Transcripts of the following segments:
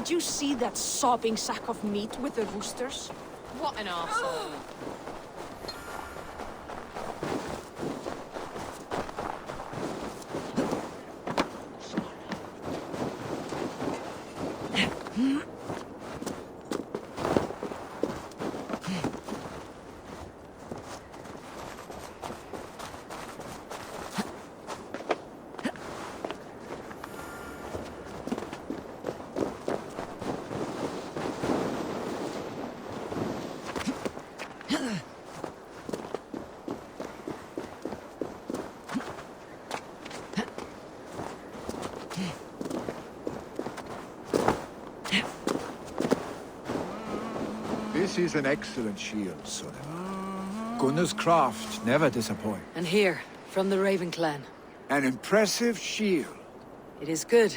Did you see that sopping sack of meat with the roosters? What an arsehole. This is an excellent shield, Soneva. Gunnar's craft never disappoints. And here, from the Raven clan. An impressive shield. It is good,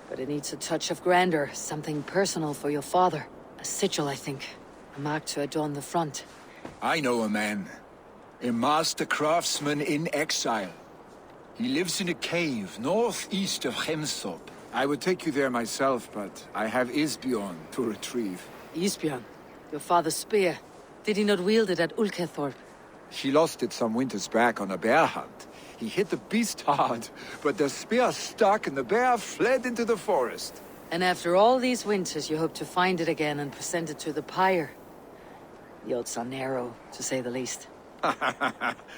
but it needs a touch of grandeur, something personal for your father. A sigil, I think. A mark to adorn the front. I know a man. A master craftsman in exile. He lives in a cave northeast of Hemthorpe. I would take you there myself, but I have Isbjorn to retrieve. Isbjorn, your father's spear. Did he not wield it at Ulkethorpe? She lost it some winters back on a bear hunt. He hit the beast hard, but the spear stuck and the bear fled into the forest. And after all these winters, you hope to find it again and present it to the pyre. The odds are narrow, to say the least.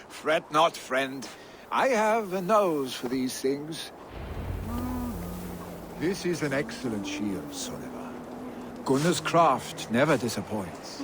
Fret not, friend. I have a nose for these things. This is an excellent shield, Soneva. Gunnar's craft never disappoints.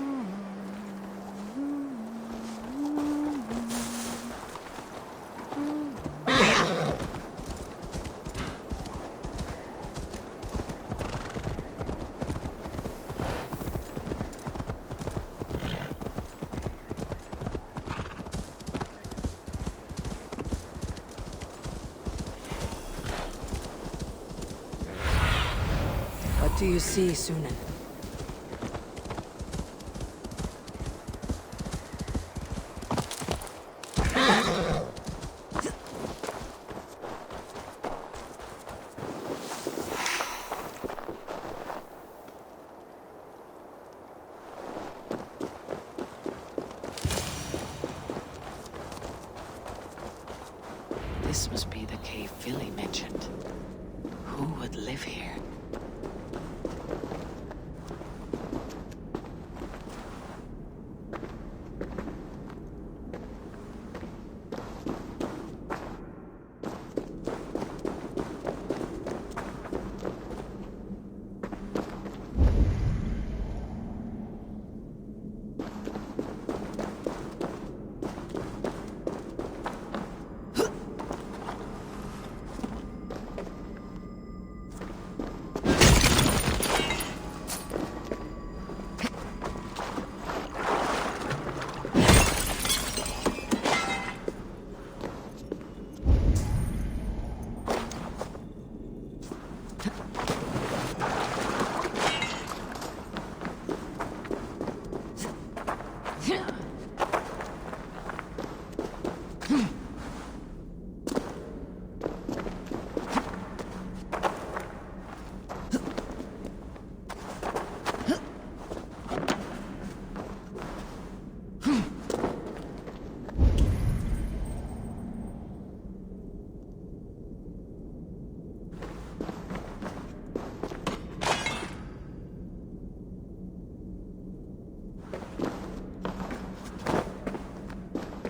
What do you see, Sunan? This must be the cave Billy mentioned. Who would live here?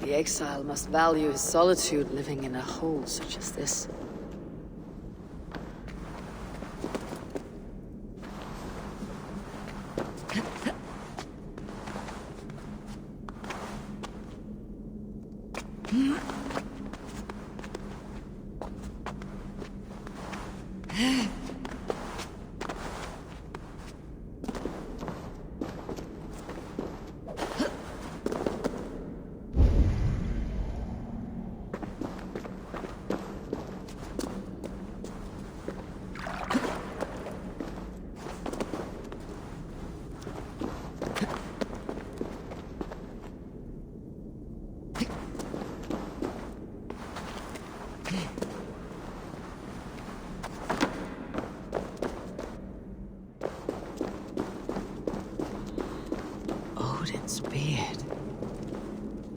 The exile must value his solitude living in a hole such as this.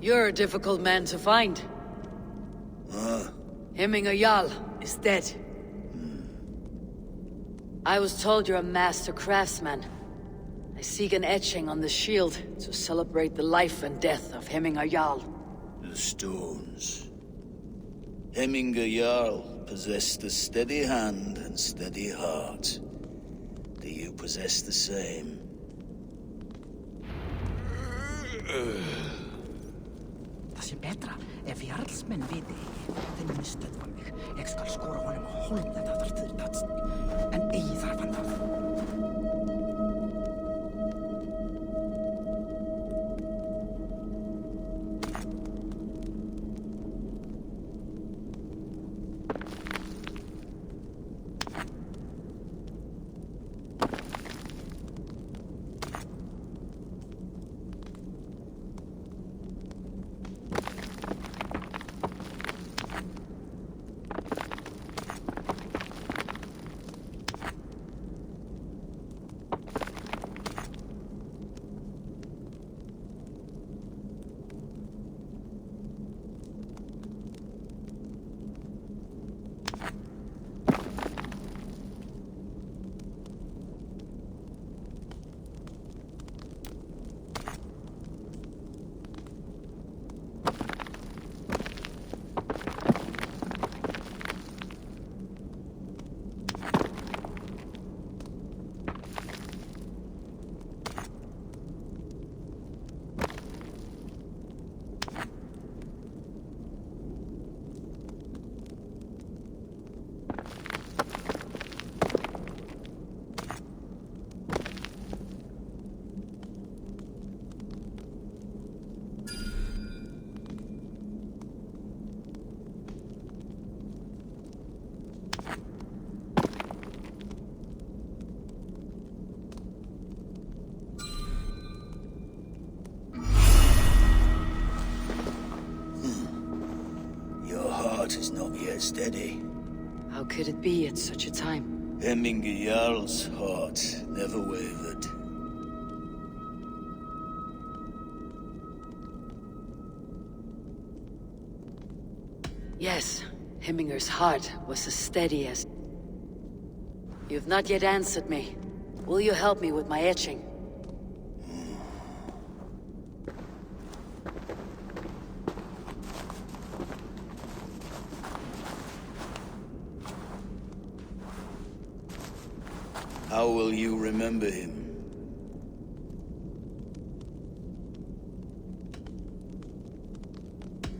You're a difficult man to find. Hemminger Jarl is dead. I was told you're a master craftsman. I seek an etching on the shield to celebrate the life and death of Hemminger Jarl. The stones. Hemminger Jarl possessed a steady hand and steady heart. Do you possess the same? Það sé betra ef jarlsmenn viti þeir muni stöðva mig. Ég skal skora honum á hólm þetta þar til það, en eigi þarf hann það. Is not yet steady. How could it be at such a time? Hemminger Jarl's heart never wavered. Yes, Hemminger's heart was as steady as... You've not yet answered me. Will you help me with my etching? How will you remember him?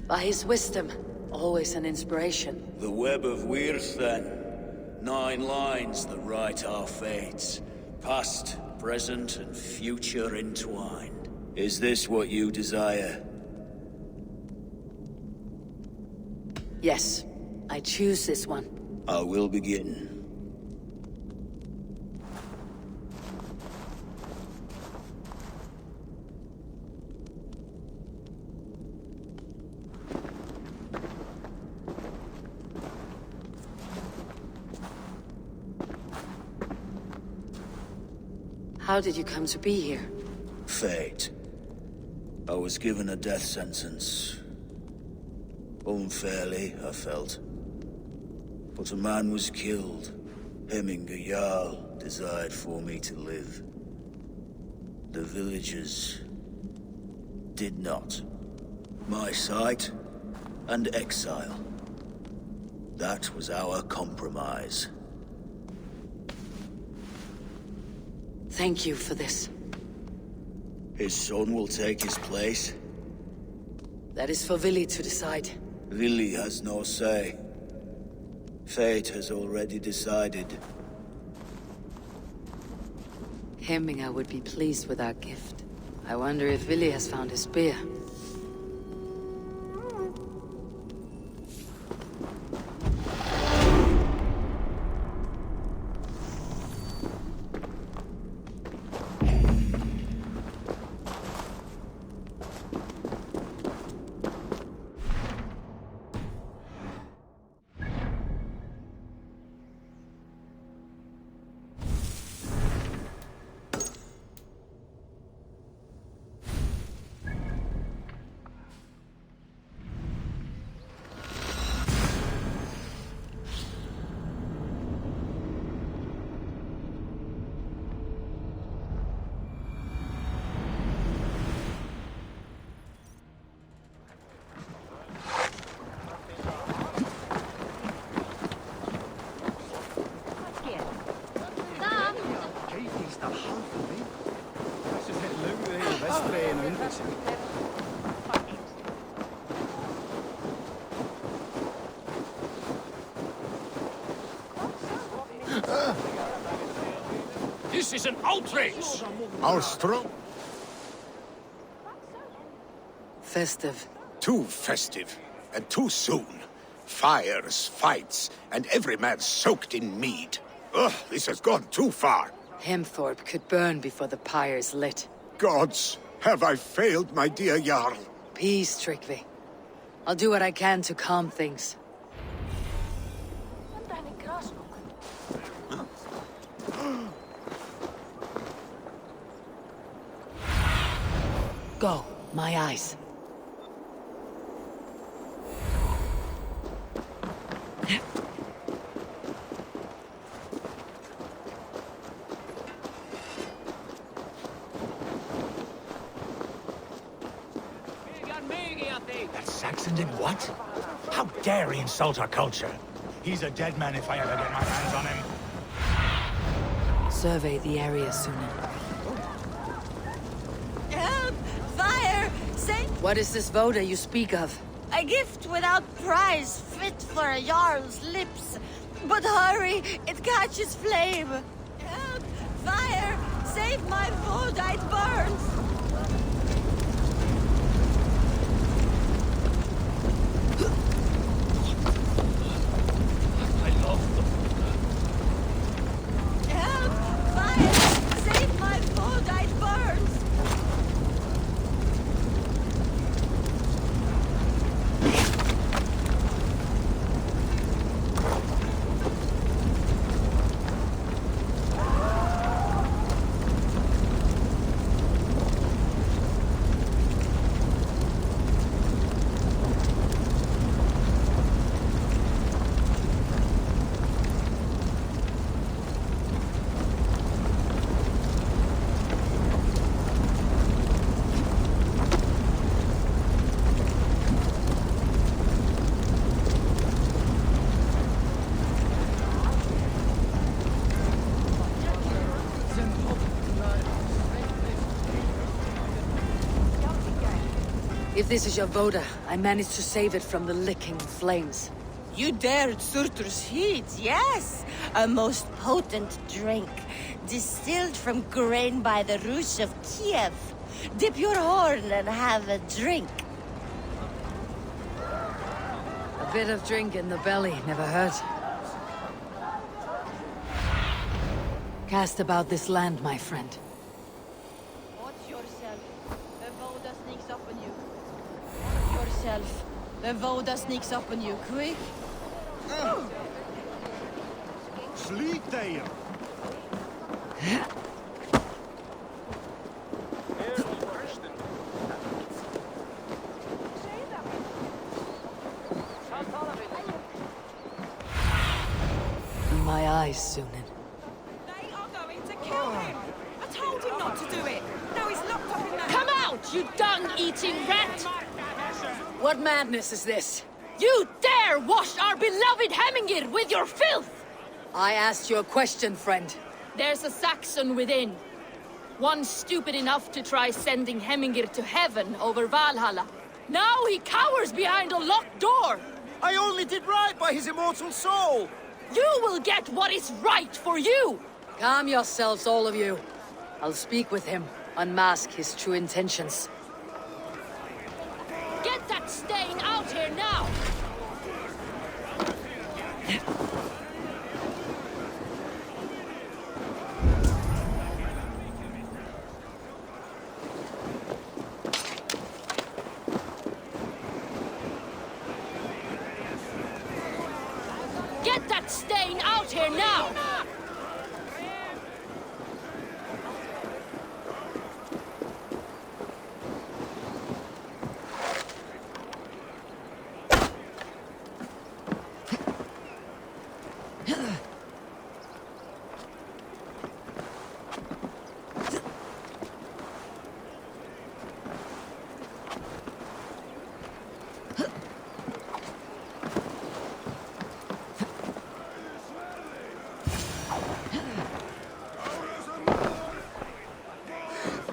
By his wisdom, always an inspiration. The web of Wirth, then. 9 lines that write our fates. Past, present, and future entwined. Is this what you desire? Yes, I choose this one. I will begin. How did you come to be here? Fate. I was given a death sentence. Unfairly, I felt. But a man was killed. Hemminger Jarl desired for me to live. The villagers did not. My sight and exile. That was our compromise. Thank you for this. His son will take his place. That is for Vili to decide. Vili has no say. Fate has already decided. Hemminger would be pleased with our gift. I wonder if Vili has found his spear. This is an outrage! Our strong... Festive. Too festive, and too soon. Fires, fights, and every man soaked in mead. Ugh, this has gone too far. Hemthorpe could burn before the pyre's lit. Gods, have I failed my dear Jarl? Peace, Tryggvi. I'll do what I can to calm things. Go, my eyes. That Saxon did what? How dare he insult our culture? He's a dead man if I ever get my hands on him. Survey the area, Sunan. Help! Fire! Save! What is this voda you speak of? A gift without price, fit for a Jarl's lips. But hurry, it catches flame. Help! Fire! Save my voda, it burns! I love them. Help! Fire! Save my voda, it burns! If this is your voda, I managed to save it from the licking flames. You dared Surtur's heat, yes! A most potent drink, distilled from grain by the Rus of Kiev. Dip your horn and have a drink. A bit of drink in the belly never hurt. Cast about this land, my friend. Watch yourself. The voda sneaks up on you. Watch yourself. The voda sneaks up on you, quick. Sleep there! In my eyes, Sunan. They are going to kill him! I told him not to do it! Now he's locked up in that... Come out, you dung-eating rat! What madness is this? You dare wash our beloved Hemingir with your filth! I asked you a question, friend. There's a Saxon within. One stupid enough to try sending Hemingir to heaven over Valhalla. Now he cowers behind a locked door! I only did right by his immortal soul! You will get what is right for you! Calm yourselves, all of you. I'll speak with him, unmask his true intentions. Get that stain out here now! Get that stain out here now!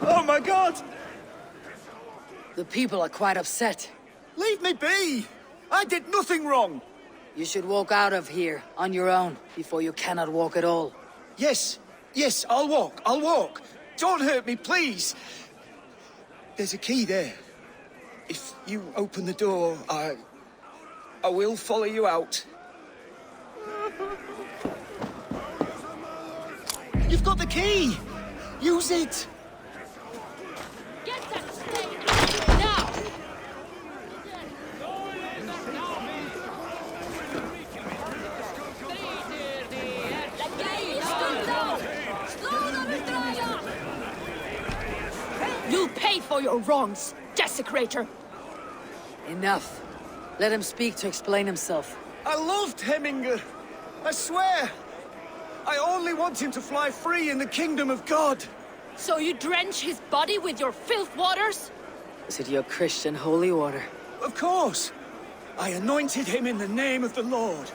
Oh my god! The people are quite upset. Leave me be! I did nothing wrong! You should walk out of here on your own before you cannot walk at all. Yes, yes, I'll walk. Don't hurt me, please. There's a key there. If you open the door, I will follow you out. You've got the key! Use it! Get that stake now! You'll pay for your wrongs, desecrator! Enough. Let him speak to explain himself. I loved Heminger. I swear. I only want him to fly free in the kingdom of God. So you drench his body with your filth waters? Is it your Christian holy order? Of course. I anointed him in the name of the Lord.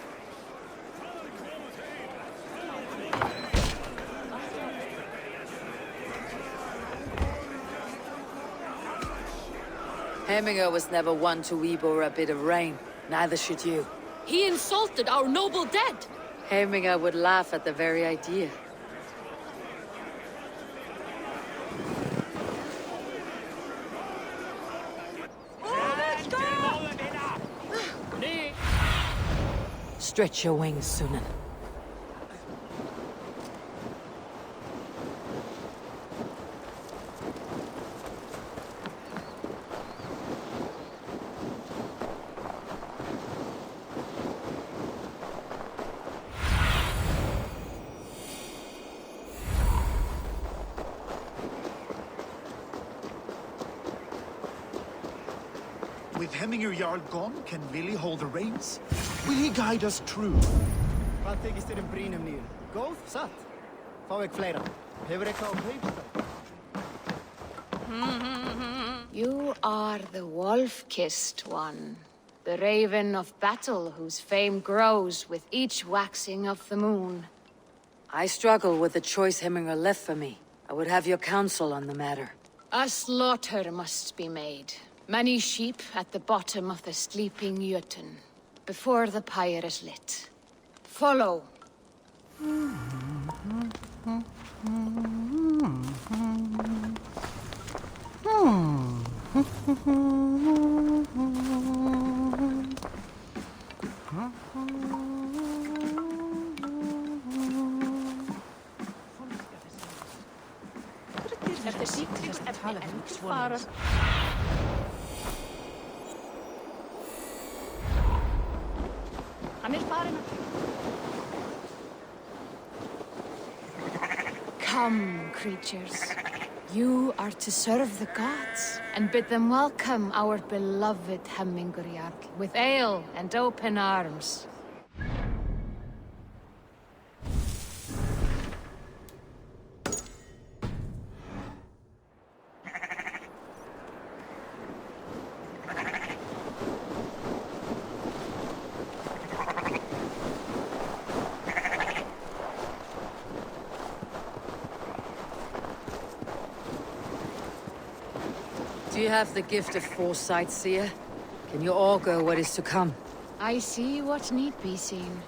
Heminger was never one to weep over a bit of rain. Neither should you. He insulted our noble dead! Heminger would laugh at the very idea. Stretch your wings, Sunan. With Heminger Jarl gone, can Willie hold the reins? Will he guide us true? Hvað þykist þér brýnum nýjum? Góð, satt? Fá ekki fleira. Hefur eitthvað á kaupstað? You are the wolf-kissed one. The raven of battle whose fame grows with each waxing of the moon. I struggle with the choice Heminger left for me. I would have your counsel on the matter. A slaughter must be made. Many sheep at the bottom of the sleeping Jötun, before the pyre is lit. Follow. Come, creatures. You are to serve the gods, and bid them welcome our beloved Hemmingur Jarl with ale and open arms. Do you have the gift of foresight, seer? Can you augur what is to come? I see what need be seen,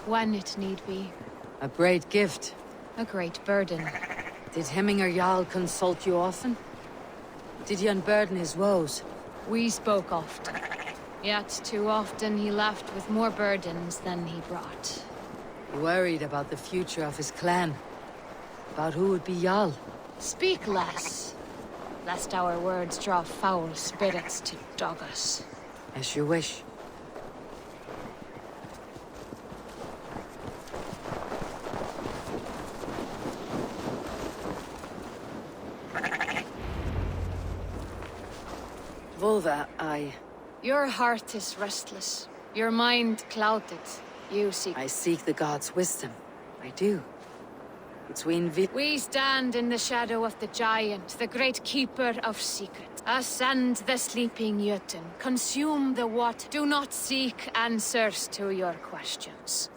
when it need be. A great gift. A great burden. Did Hemminger Jarl consult you often? Did he unburden his woes? We spoke often. Yet too often he left with more burdens than he brought. He worried about the future of his clan. About who would be Jarl. Speak less, lest our words draw foul spirits to dog us. As you wish. Volva, Your heart is restless. Your mind clouded. I seek the gods' wisdom. I do. We stand in the shadow of the giant, the great keeper of secrets. Ascend the sleeping Jötun. Consume the water. Do not seek answers to your questions.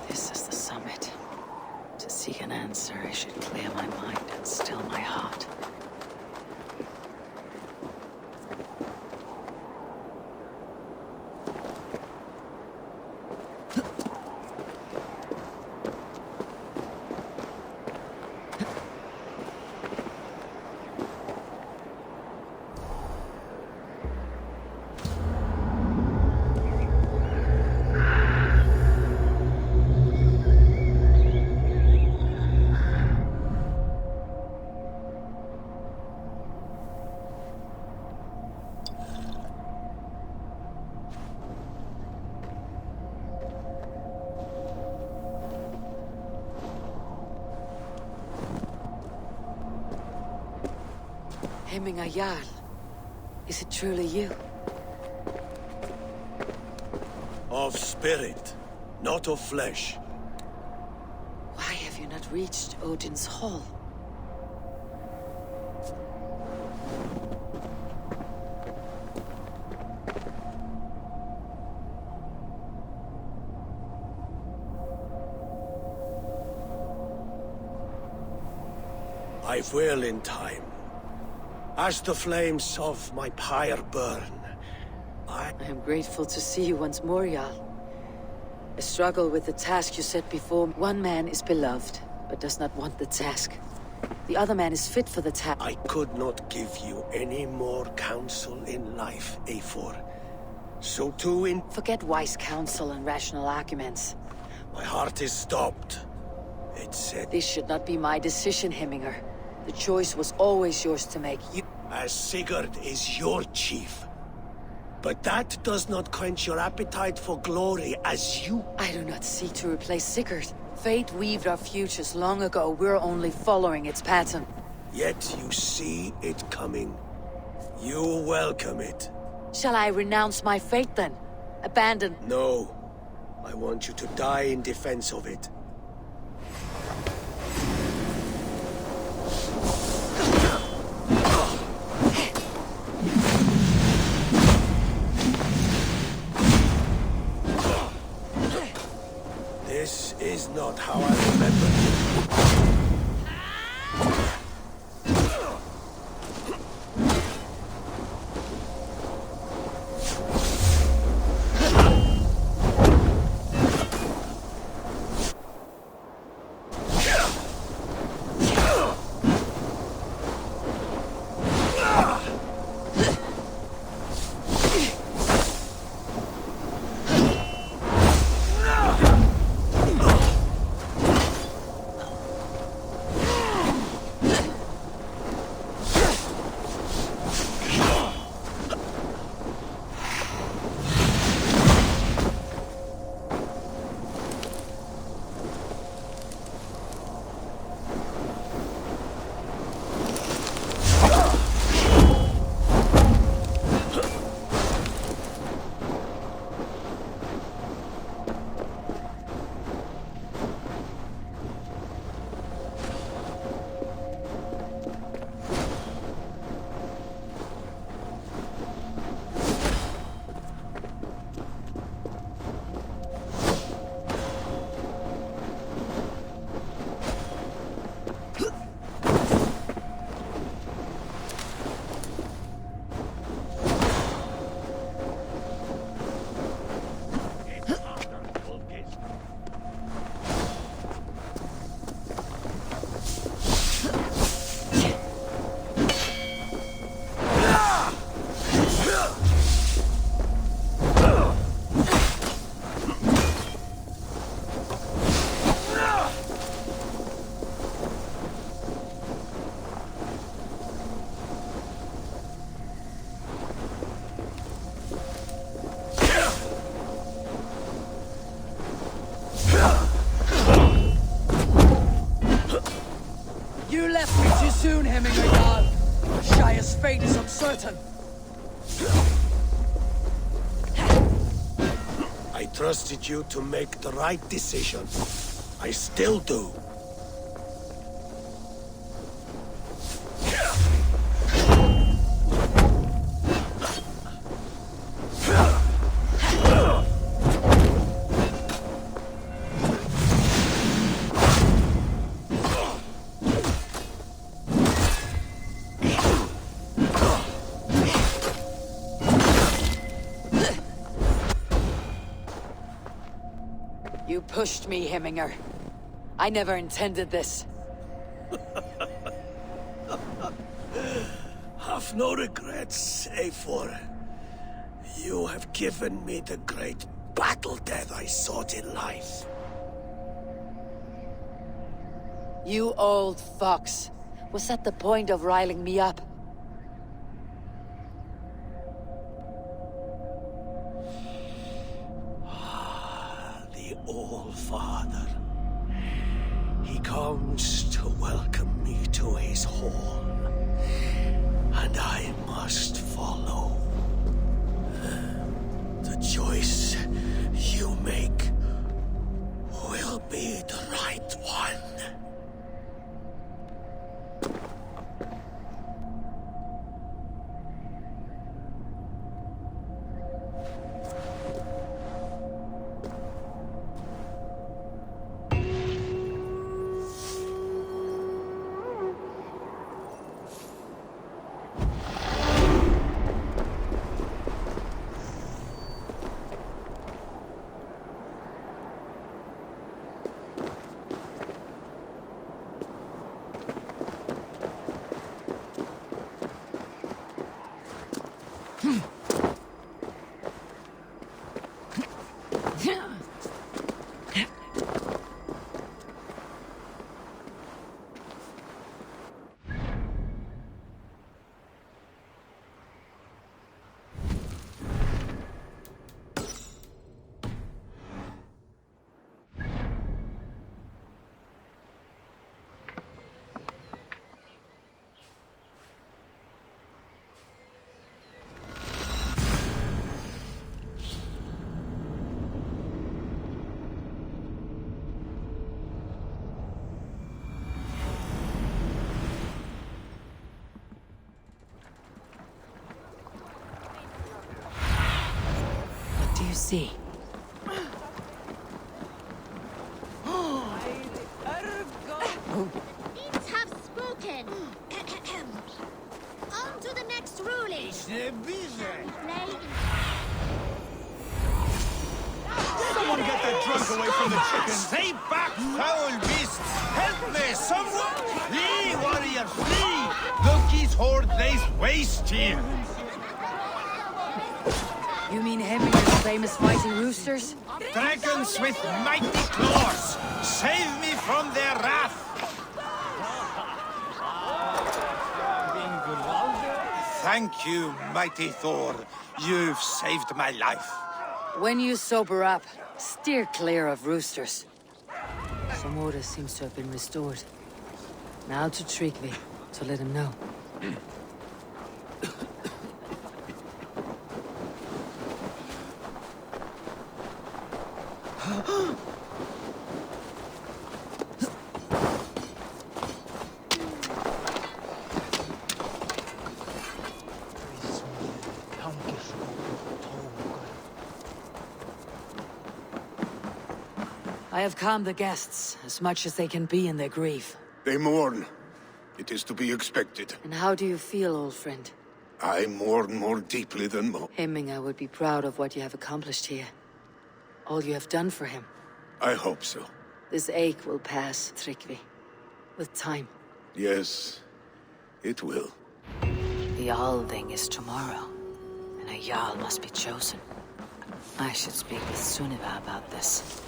This is the summit. To seek an answer, I should clear my mind and still my heart. Hemminger Jarl, is it truly you? Of spirit, not of flesh. Why have you not reached Odin's Hall? I will in time. As the flames of my pyre burn, I am grateful to see you once more, Jarl. I struggle with the task you set before me. One man is beloved, but does not want the task. The other man is fit for the task. I could not give you any more counsel in life, Eivor. So too in... Forget wise counsel and rational arguments. My heart is stopped. It said... This should not be my decision, Hemminger. The choice was always yours to make. You... As Sigurd is your chief. But that does not quench your appetite for glory as you... I do not seek to replace Sigurd. Fate weaved our futures long ago. We're only following its pattern. Yet you see it coming. You welcome it. Shall I renounce my fate then? Abandon... No. I want you to die in defense of it. This is not how I remember it. You left me too soon, Hemminger Jarl. Shire's fate is uncertain. I trusted you to make the right decision. I still do. You pushed me, Hemminger. I never intended this. Have no regrets, save for... You have given me the great battle death I sought in life. You old fox. Was that the point of riling me up? The All-Father. He comes to welcome me to his hall. And I must follow. The choice you make will be the right one. You see. Things have spoken. On to the next ruling. Someone get that drunk away from the chicken! Stay back, foul beasts! Help me, someone! Flee, warrior, flee! Loki's horde lays waste here! You mean Hemminger's famous fighting roosters? Dragons with mighty claws! Save me from their wrath! Thank you, mighty Thor. You've saved my life. When you sober up, steer clear of roosters. Some order seems to have been restored. Now to Tryggvi, to let him know. I have calmed the guests, as much as they can be in their grief. They mourn. It is to be expected. And how do you feel, old friend? I mourn more deeply than most. Hemminger would be proud of what you have accomplished here. All you have done for him. I hope so. This ache will pass, Tryggvi. With time. Yes, it will. The Althing is tomorrow, and a Jarl must be chosen. I should speak with Sunniva about this.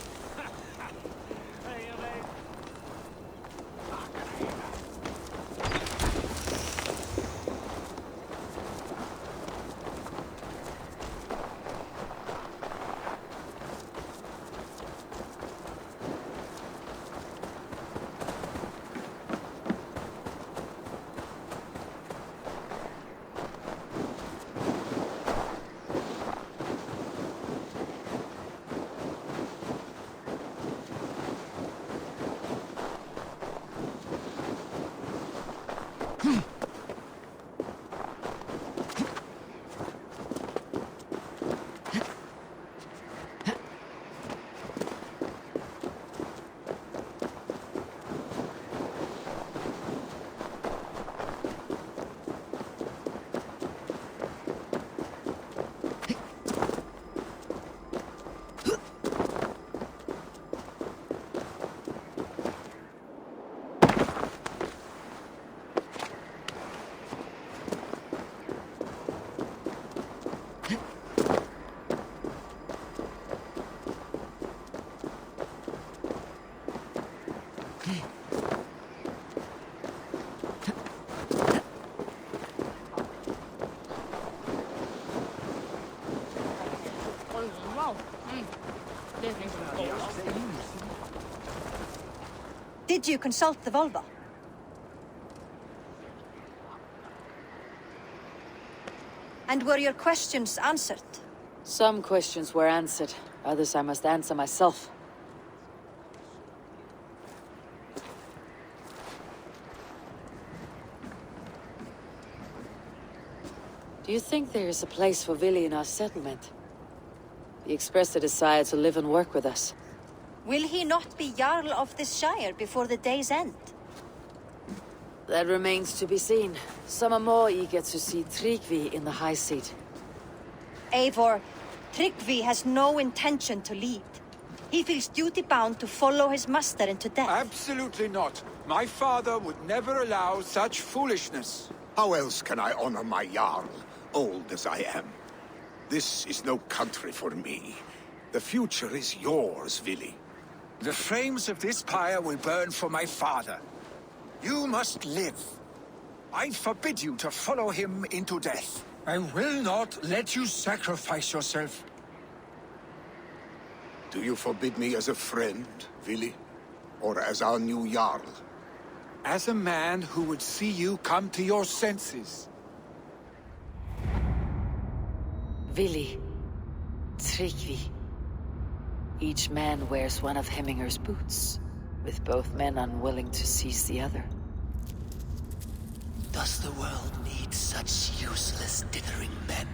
Did you consult the Volva? And were your questions answered? Some questions were answered. Others I must answer myself. Do you think there is a place for Vili in our settlement? He expressed a desire to live and work with us. Will he not be Jarl of this Shire before the day's end? That remains to be seen. Some are more eager to see Tryggvi in the high seat. Eivor, Tryggvi has no intention to lead. He feels duty-bound to follow his master into death. Absolutely not. My father would never allow such foolishness. How else can I honor my Jarl, old as I am? This is no country for me. The future is yours, Vili. The flames of this pyre will burn for my father. You must live. I forbid you to follow him into death. I will not let you sacrifice yourself. Do you forbid me as a friend, Vili? Or as our new Jarl? As a man who would see you come to your senses. Vili. Tryggvi. Each man wears one of Heminger's boots, with both men unwilling to seize the other. Does the world need such useless, dithering men?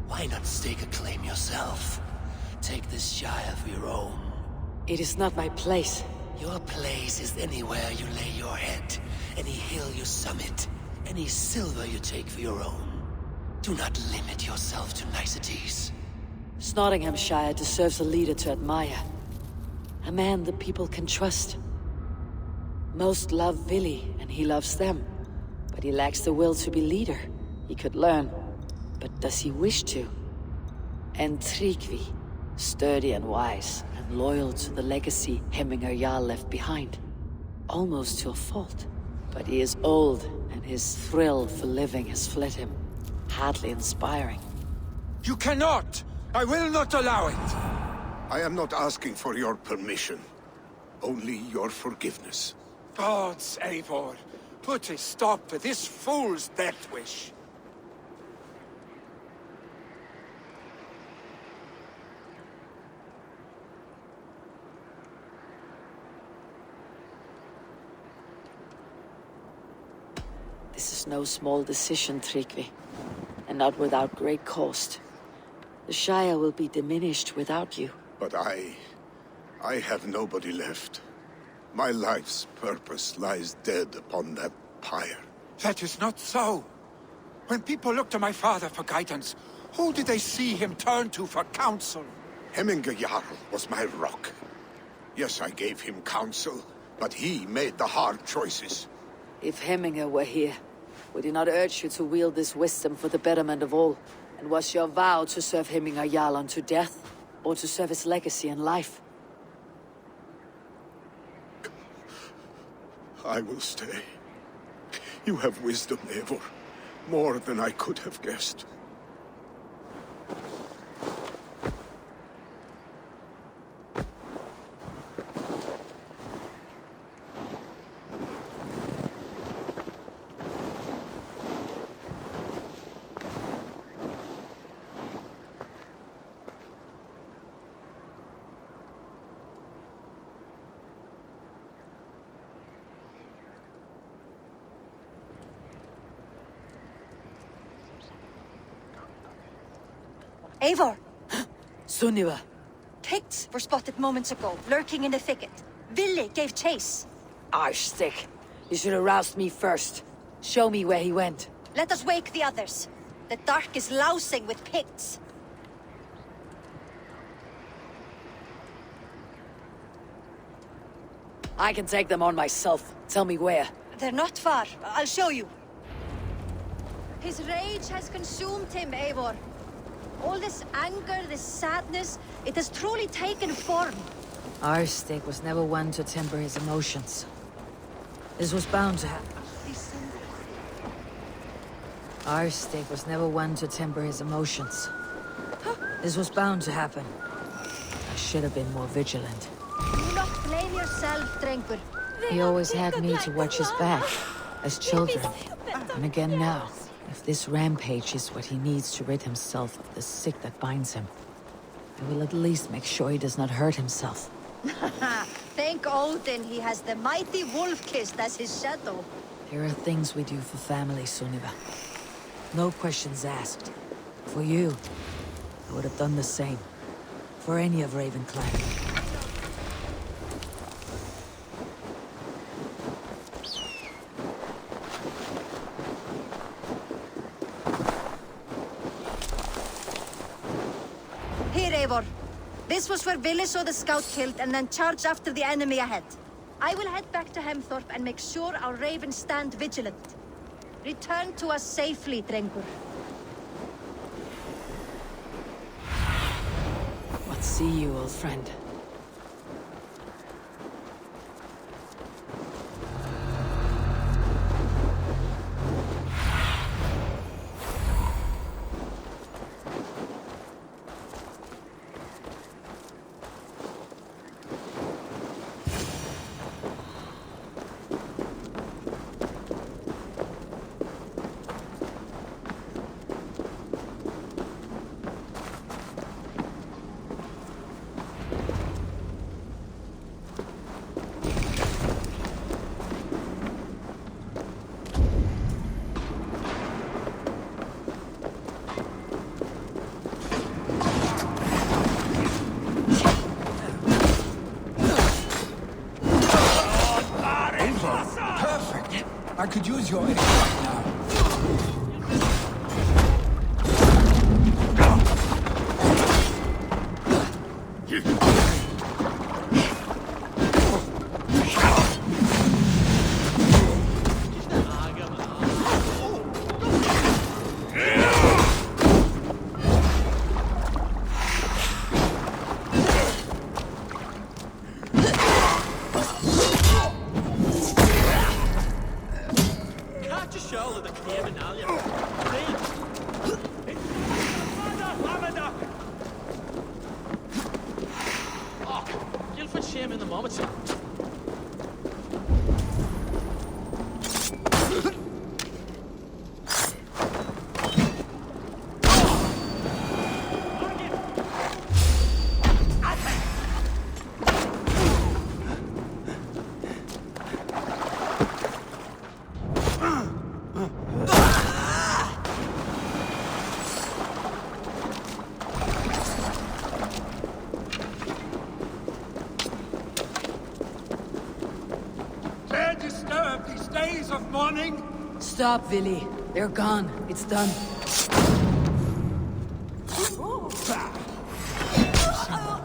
Why not stake a claim yourself? Take this Shire of your own. It is not my place. Your place is anywhere you lay your head, any hill you summit, any silver you take for your own. Do not limit yourself to niceties. Nottinghamshire deserves a leader to admire. A man the people can trust. Most love Vili, and he loves them. But he lacks the will to be leader. He could learn. But does he wish to? And Tryggvi, sturdy and wise, and loyal to the legacy Hemminger Jarl left behind. Almost to a fault. But he is old, and his thrill for living has fled him. Hardly inspiring. You cannot! I will not allow it! I am not asking for your permission. Only your forgiveness. Gods, Eivor, put a stop to this fool's death wish. This is no small decision, Tryggvi. And not without great cost. The Shire will be diminished without you. But I have nobody left. My life's purpose lies dead upon that pyre. That is not so. When people look to my father for guidance, who did they see him turn to for counsel? Hemminger Jarl was my rock. Yes, I gave him counsel, but he made the hard choices. If Hemminger were here, would he not urge you to wield this wisdom for the betterment of all? And was your vow to serve Hemminger Jarl unto death, or to serve his legacy in life? I will stay. You have wisdom, Eivor. More than I could have guessed. Eivor! Sunniva! Picts were spotted moments ago, lurking in the thicket. Vili gave chase. Arshstick. You should have roused me first. Show me where he went. Let us wake the others. The dark is lousing with Picts. I can take them on myself. Tell me where. They're not far. I'll show you. His rage has consumed him, Eivor. All this anger, this sadness, it has truly taken form. Arshstick was never one to temper his emotions. This was bound to happen. Arshstick was never one to temper his emotions. This was bound to happen. I should have been more vigilant. Do not blame yourself, Drengur. He always had me to watch his back, as children. And again now, if this rampage is what he needs to rid himself of the sick that binds him, I will at least make sure he does not hurt himself. Thank Odin he has the mighty Wolf-Kissed as his shadow. There are things we do for family, Sunniva. No questions asked. For you, I would have done the same. For any of Ravenclan. Here, Eivor. This was where Vili saw the scout killed and then charged after the enemy ahead. I will head back to Hemthorpe and make sure our ravens stand vigilant. Return to us safely, Drengur. What see you, old friend? I could use your aid right now. Stop, Vili. They're gone. It's done.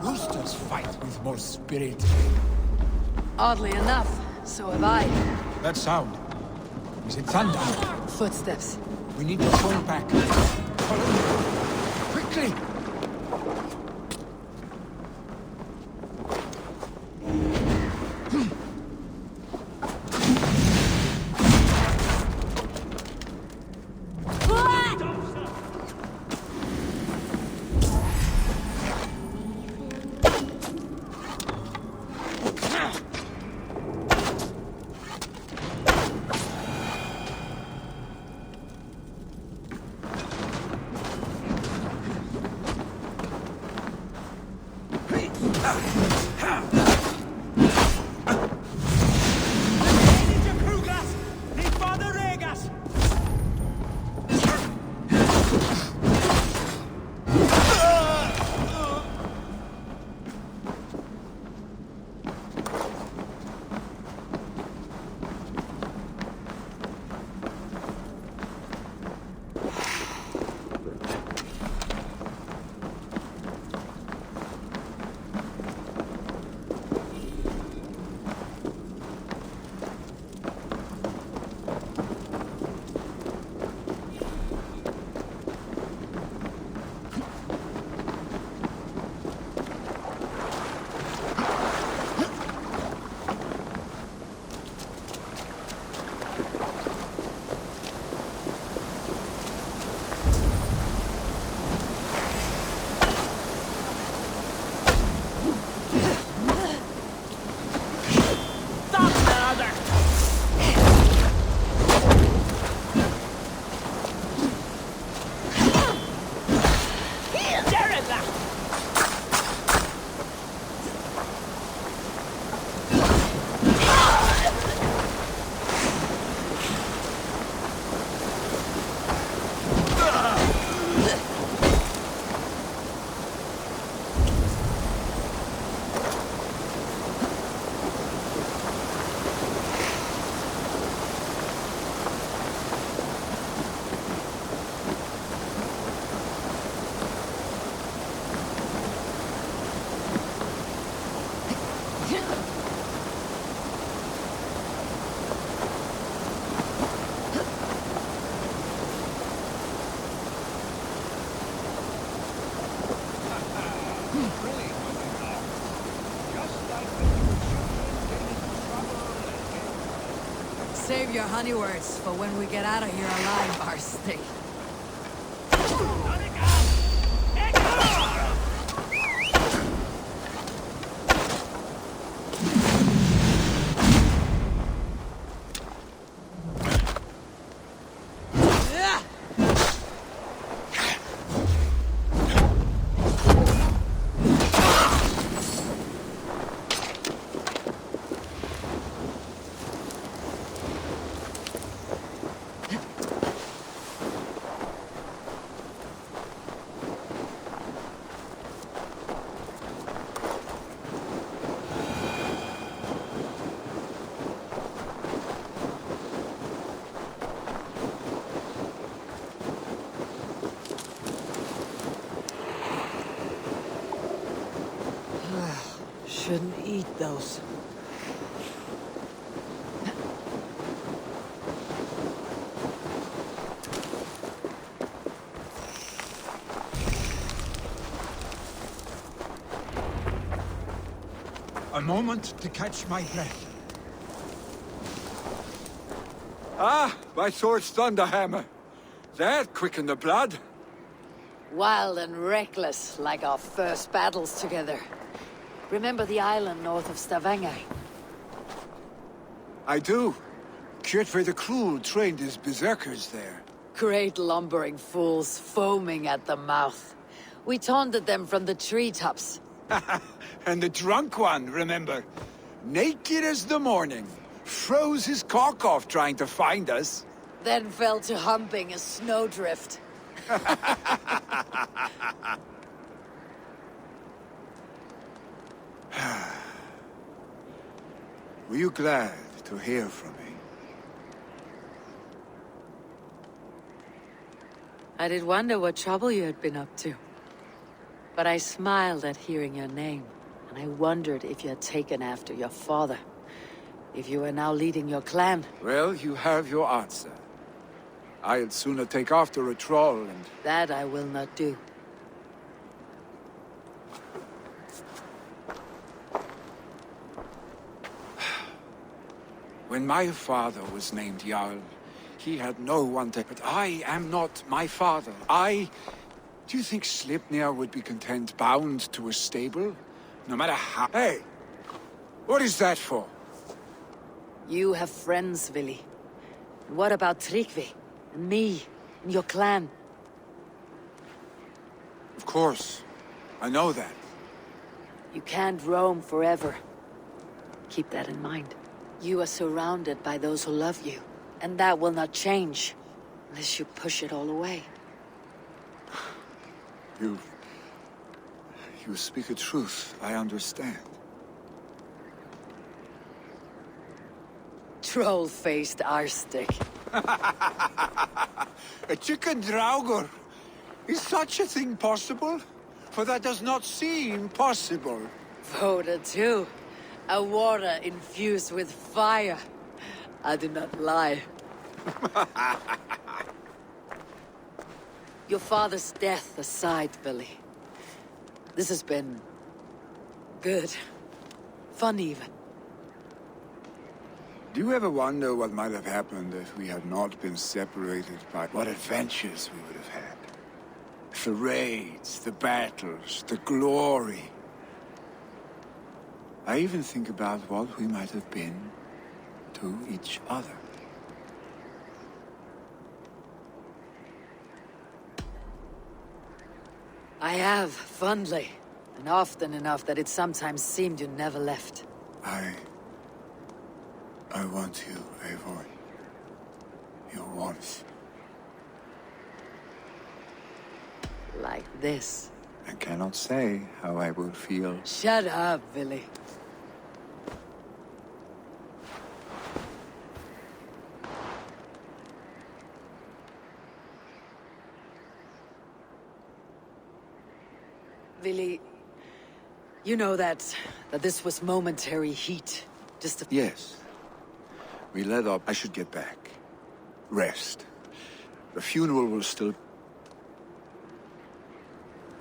Roosters fight with more spirit. Oddly enough, so have I. That sound. Is it thunder? Footsteps. We need to fall back. Follow me. Quickly! Save your honey words for when we get out of here alive, Arstic. Shouldn't eat those. A moment to catch my breath. Ah, my sword's thunderhammer. That quickened the blood. Wild and reckless, like our first battles together. Remember the island north of Stavanger? I do. Kjotve the Cruel trained his berserkers there. Great lumbering fools, foaming at the mouth. We taunted them from the treetops. And the drunk one, remember? Naked as the morning. Froze his cock off trying to find us. Then fell to humping a snowdrift. Were you glad to hear from me? I did wonder what trouble you had been up to. But I smiled at hearing your name, and I wondered if you had taken after your father. If you were now leading your clan. Well, you have your answer. I'd sooner take after a troll and... That I will not do. When my father was named Jarl, he had no one to... But I am not my father. Do you think Sleipnir would be content bound to a stable? No matter how... Hey! What is that for? You have friends, Vili. What about Tryggvi? And me? And your clan? Of course. I know that. You can't roam forever. Keep that in mind. You are surrounded by those who love you. And that will not change. Unless you push it all away. You speak a truth. I understand. Troll-faced Arstic. A chicken draugur. Is such a thing possible? For that does not seem possible. Voda too. A water infused with fire. I do not lie. Your father's death aside, Billy. This has been... good. Fun even. Do you ever wonder what might have happened if we had not been separated by what adventures we would have had? The raids, the battles, the glory. I even think about what we might have been to each other. I have, fondly. And often enough that it sometimes seemed you never left. I want you, Eivor. Your warmth. Like this. I cannot say how I will feel. Shut up, Billy. Billy, you know that this was momentary heat. Just a... Yes. We let up. I should get back. Rest. The funeral will still...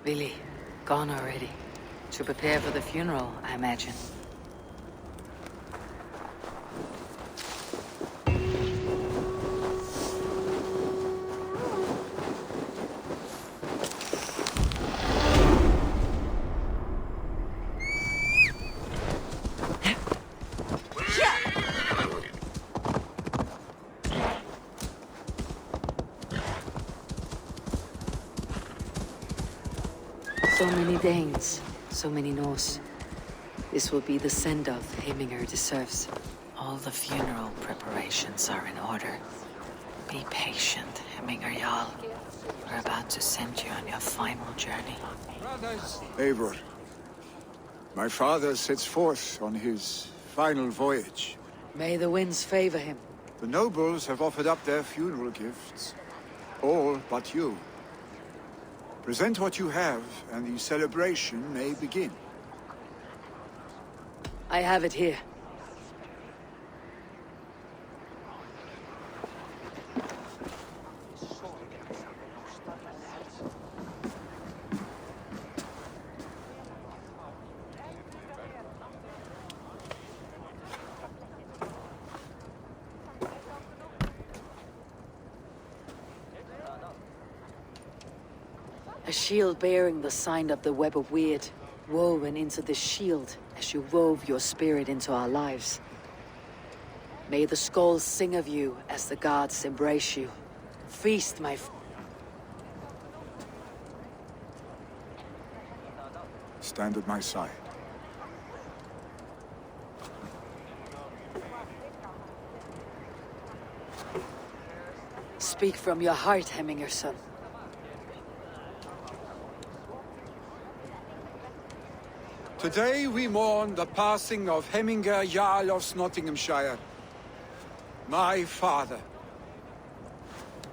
Billy, gone already. To prepare for the funeral, I imagine. So many Danes, so many Norse. This will be the send-off Heminger deserves. All the funeral preparations are in order. Be patient, Heminger Jarl. We're about to send you on your final journey. Brothers! Eivor, my father sets forth on his final voyage. May the winds favor him. The nobles have offered up their funeral gifts. All but you. Present what you have, and the celebration may begin. I have it here. A shield bearing the sign of the Web of Weird, woven into the shield as you wove your spirit into our lives. May the skulls sing of you as the gods embrace you. Feast, my Stand at my side. Speak from your heart, Heminger, son. Today we mourn the passing of Heminger Jarl of Nottinghamshire. My father.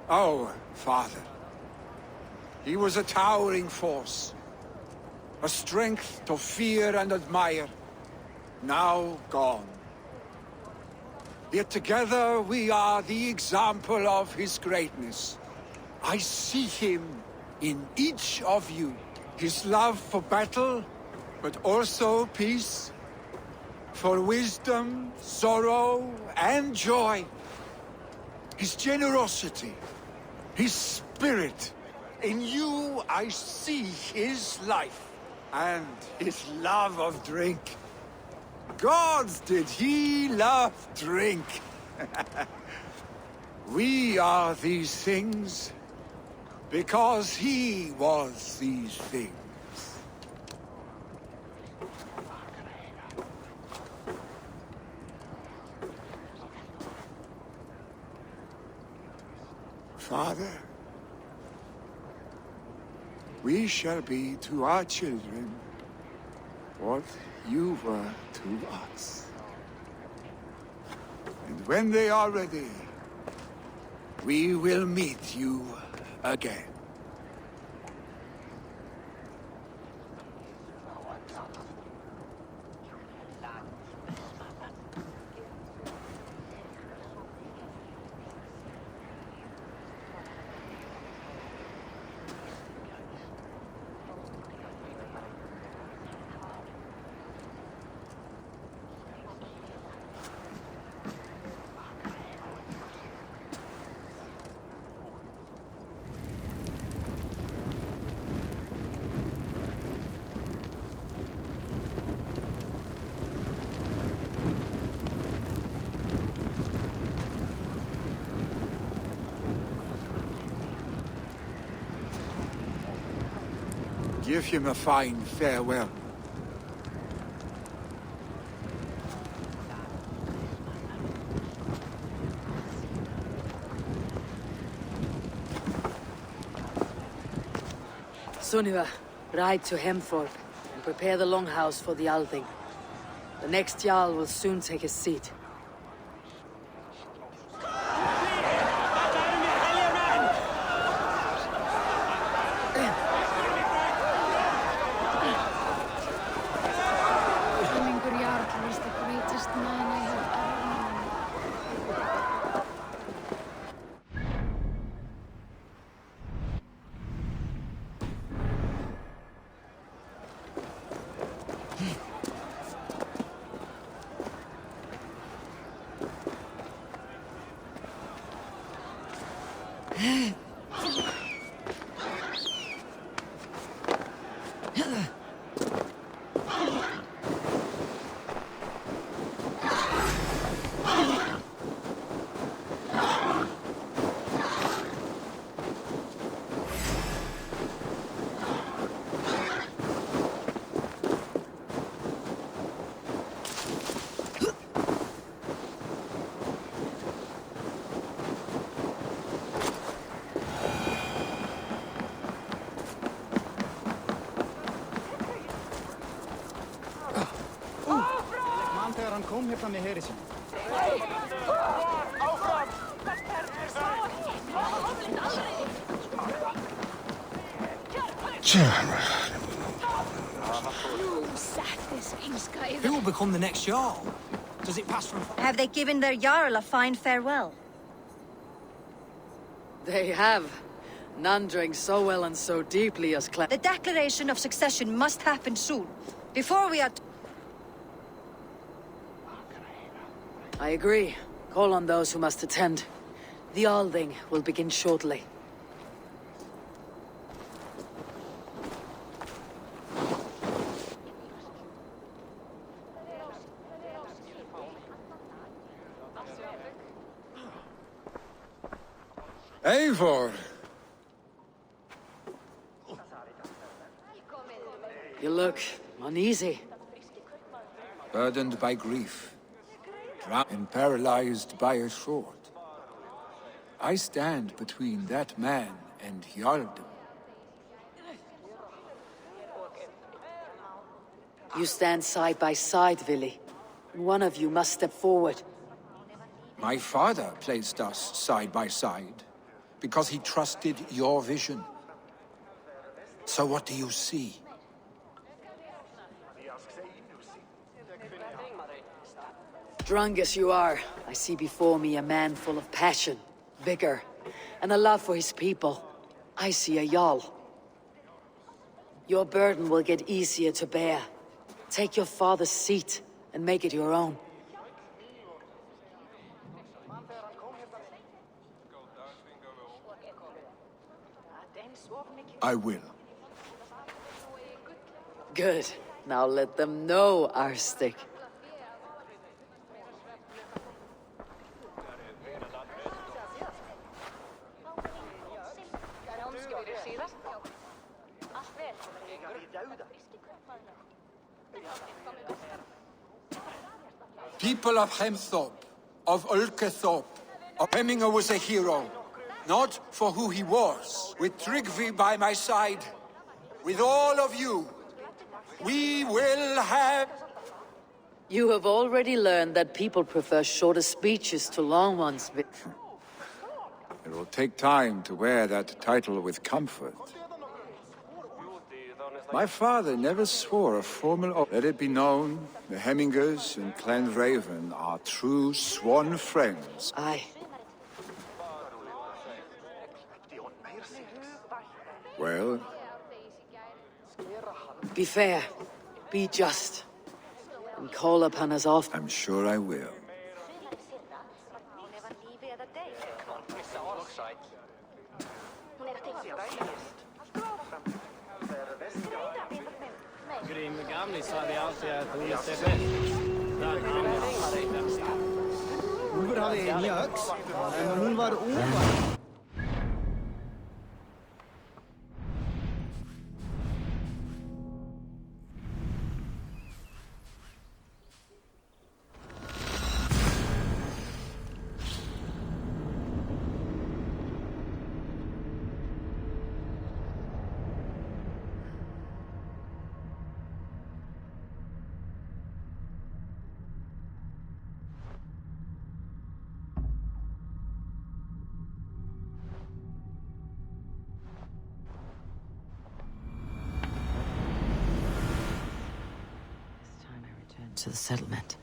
Our father. He was a towering force. A strength to fear and admire. Now gone. Yet together we are the example of his greatness. I see him in each of you. His love for battle, but also peace, for wisdom, sorrow, and joy. His generosity, his spirit. In you I see his life, and his love of drink. Gods, did he love drink! We are these things, because he was these things. Father, we shall be to our children what you were to us. And when they are ready, we will meet you again. Give him a fine farewell. Sunniva, ride to Hemthorpe and prepare the longhouse for the Althing. The next Jarl will soon take his seat. Áfram með heri sín. Who will become the next Jarl? Does it pass from... Have they given their Jarl a fine farewell? They have. None drank so well and so deeply as The declaration of succession must happen soon. Before we are... I agree. Call on those who must attend. The Alding will begin shortly. Eivor! You look uneasy. Burdened by grief, drowned and paralyzed by a sword. I stand between that man and Jarldom. You stand side by side, Vili. One of you must step forward. My father placed us side by side because he trusted your vision. So what do you see? Drunk as you are, I see before me a man full of passion, vigor, and a love for his people. I see a Jarl. Your burden will get easier to bear. Take your father's seat and make it your own. I will. Good. Now let them know our stick. People of Hemthorpe, of Ulkethorpe, Hemminger was a hero. Not for who he was. With Tryggvi by my side, with all of you, we will have... You have already learned that people prefer shorter speeches to long ones. It will take time to wear that title with comfort. My father never swore a formal oath. Let it be known, the Hemmingers and Clan Raven are true sworn friends. Aye. Well? Be fair, be just, and call upon us often. I'm sure I will. Grym gamlis hade alltid att hon är sig bäst. Ulfur hade en jöx, men hon var ovan. To the settlement.